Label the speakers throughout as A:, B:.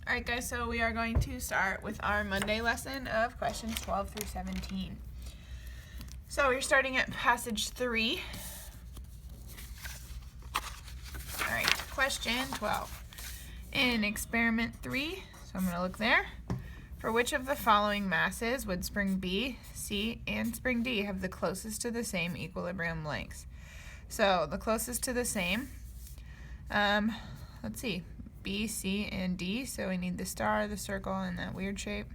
A: Alright guys, so we are going to start with our Monday lesson of questions 12 through 17. So we're starting at passage 3. Alright, question 12. In experiment 3, so I'm going to look there. For which of the following masses would spring B, C, and spring D have the closest to the same equilibrium lengths? So the closest to the same, let's see. B, C, and D, so we need the star, the circle, and that weird shape.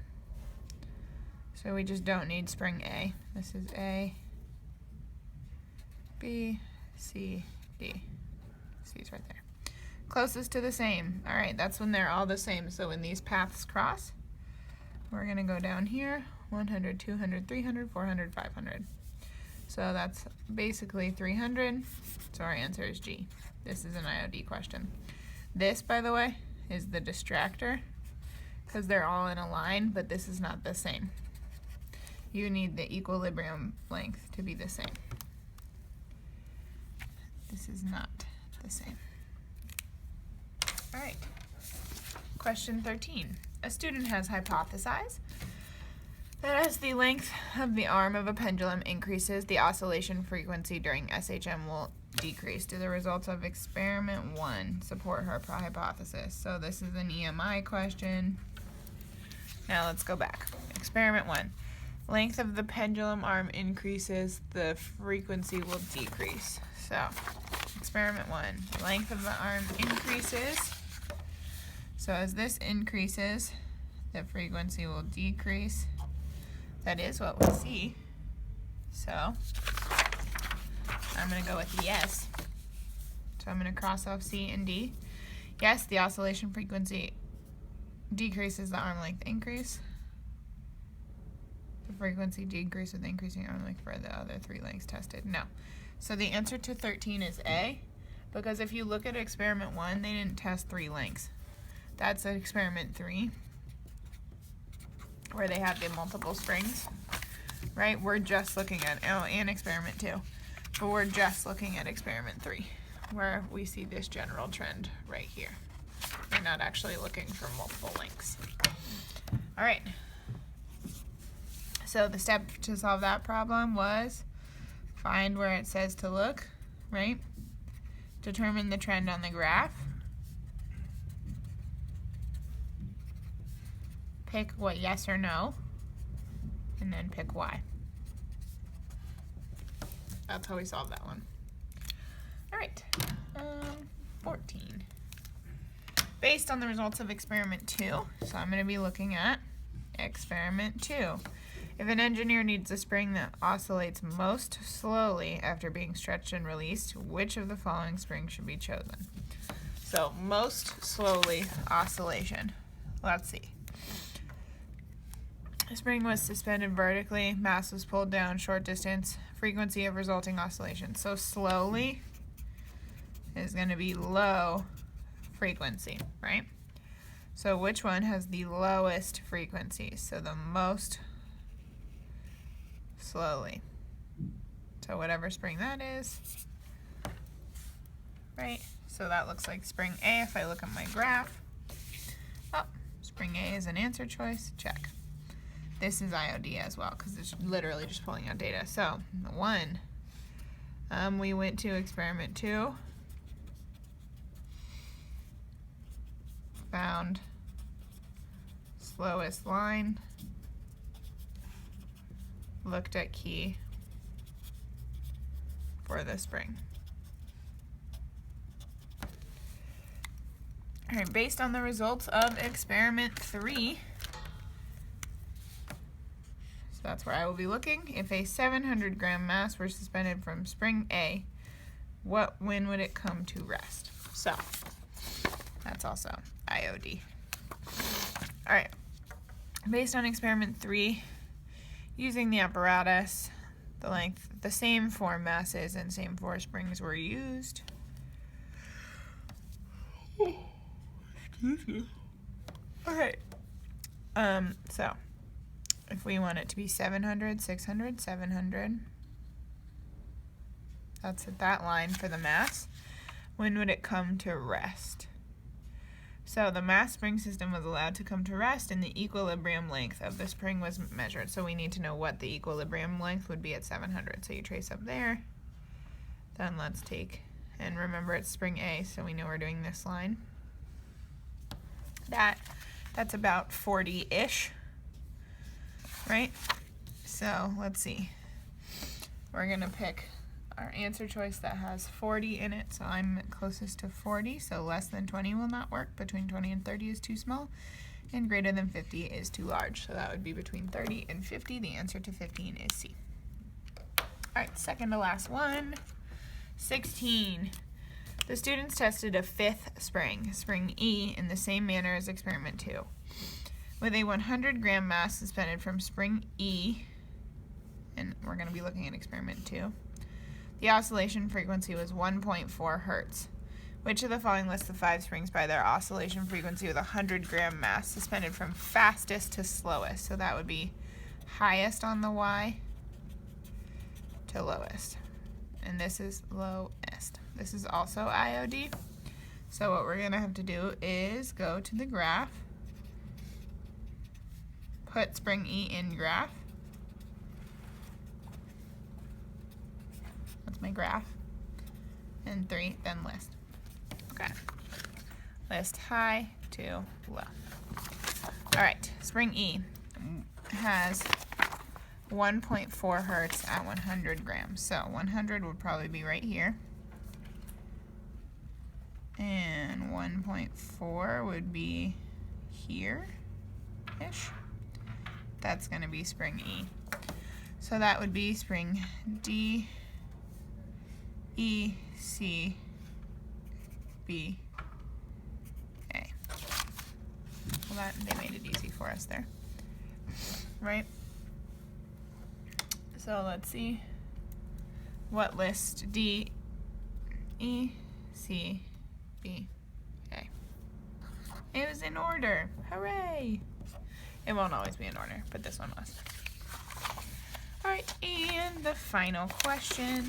A: So we just don't need spring A. This is A, B, C, D. C's right there. Closest to the same. All right, that's when they're all the same. So when these paths cross, we're going to go down here, 100, 200, 300, 400, 500. So that's basically 300. So our answer is G. This is an IOD question. This, by the way, is the distractor because they're all in a line, but this is not the same. You need the equilibrium length to be the same. This is not the same. All right. Question 13. A student has hypothesized that as the length of the arm of a pendulum increases, the oscillation frequency during SHM will decrease. Do the results of experiment 1 support her hypothesis? So this is an EMI question. Now let's go back. Experiment 1. Length of the pendulum arm increases, the frequency will decrease. So experiment 1. Length of the arm increases. So as this increases, the frequency will decrease. That is what we see. So I'm going to go with yes. So I'm going to cross off C and D. Yes, the oscillation frequency decreases, the arm length increase. The frequency decreases with increasing arm length for the other 3 lengths tested. No. So the answer to 13 is A, because if you look at experiment 1, they didn't test 3 lengths. That's at experiment 3, where they have the multiple springs, right? We're just looking at, and experiment 2. But we're just looking at experiment 3, where we see this general trend right here. We're not actually looking for multiple lengths. All right. So the step to solve that problem was find where it says to look, right? Determine the trend on the graph. Pick what yes or no, and then pick why. That's how we solve that one. All right, 14. Based on the results of experiment 2, so I'm going to be looking at experiment 2. If an engineer needs a spring that oscillates most slowly after being stretched and released, which of the following springs should be chosen? So most slowly oscillation. Let's see. The spring was suspended vertically, mass was pulled down, short distance, frequency of resulting oscillation. So slowly is going to be low frequency, right? So which one has the lowest frequency? So the most slowly. So whatever spring that is, right? So that looks like spring A if I look at my graph. Oh, spring A is an answer choice, check. This is IOD as well because it's literally just pulling out data. So 1, we went to experiment 2, found slowest line, looked at key for the spring. All right, based on the results of experiment 3, that's where I will be looking. If a 700 gram mass were suspended from spring A, when would it come to rest? So that's also IOD. All right, based on experiment 3, using the apparatus, the same 4 masses and same 4 springs were used. Oh, excuse me. All right, so if we want it to be 700, 600, 700, that's at that line for the mass. When would it come to rest? So the mass spring system was allowed to come to rest and the equilibrium length of the spring was measured. So we need to know what the equilibrium length would be at 700. So you trace up there. Then let's take, and remember it's spring A, so we know we're doing this line. That's about 40-ish, right? So let's see. We're gonna pick our answer choice that has 40 in it, so I'm closest to 40, so less than 20 will not work. Between 20 and 30 is too small, and greater than 50 is too large. So that would be between 30 and 50. The answer to 15 is C. All right, second to last one. 16. The students tested a fifth spring, spring E, in the same manner as experiment 2. With a 100-gram mass suspended from spring E, and we're going to be looking at experiment 2, the oscillation frequency was 1.4 hertz. Which of the following lists the 5 springs by their oscillation frequency with a 100-gram mass suspended from fastest to slowest? So that would be highest on the Y to lowest. And this is lowest. This is also IOD. So what we're going to have to do is go to the graph, put spring E in graph. That's my graph. And 3, then list. Okay. List high to low. All right, spring E has 1.4 hertz at 100 grams. So 100 would probably be right here. And 1.4 would be here-ish. That's going to be spring E. So that would be spring D, E, C, B, A. Well, they made it easy for us there, right? So let's see what list D, E, C, B, A. It was in order. Hooray! It won't always be in order, but this one was. All right, and the final question.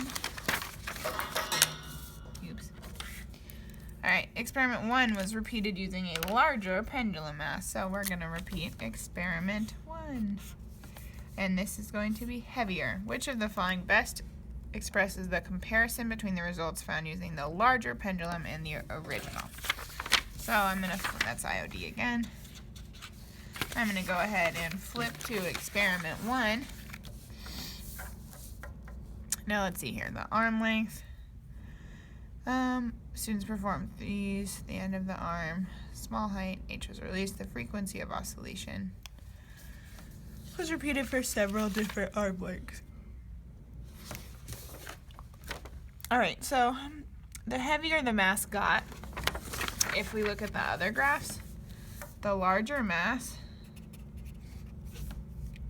A: Oops. All right, experiment 1 was repeated using a larger pendulum mass, so we're going to repeat experiment 1. And this is going to be heavier. Which of the following best expresses the comparison between the results found using the larger pendulum and the original? So that's IOD again. I'm going to go ahead and flip to experiment 1. Now let's see here, the arm length. Students performed these, the end of the arm, small height, H was released, the frequency of oscillation was repeated for several different arm lengths. Alright, so the heavier the mass got, if we look at the other graphs, the larger mass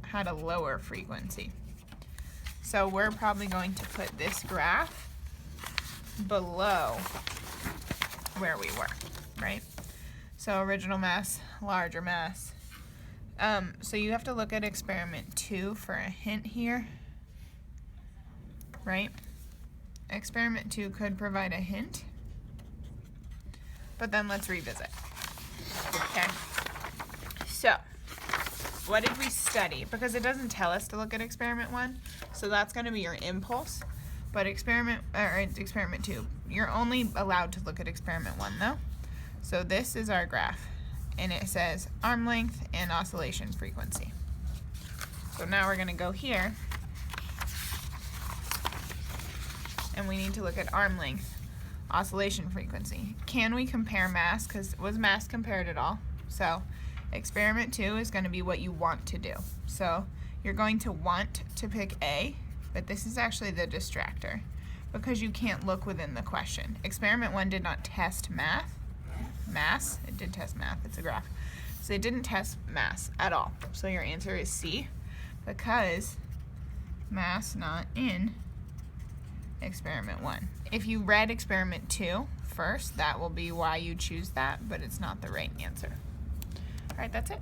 A: had a lower frequency. So we're probably going to put this graph below where we were, right? So original mass, larger mass. So you have to look at experiment 2 for a hint here, right? Experiment 2 could provide a hint, but then let's revisit. Okay, so what did we study? Because it doesn't tell us to look at experiment 1, so that's going to be your impulse. But experiment 2, you're only allowed to look at experiment 1 though. So this is our graph, and it says arm length and oscillation frequency. So now we're going to go here, and we need to look at arm length, oscillation frequency. Can we compare mass? Because was mass compared at all? So experiment 2 is going to be what you want to do. So you're going to want to pick A, but this is actually the distractor because you can't look within the question. Experiment 1 did not test mass. It did test math. It's a graph. So it didn't test mass at all. So your answer is C because mass not in experiment 1. If you read experiment 2 first, that will be why you choose that, but it's not the right answer. All right, that's it.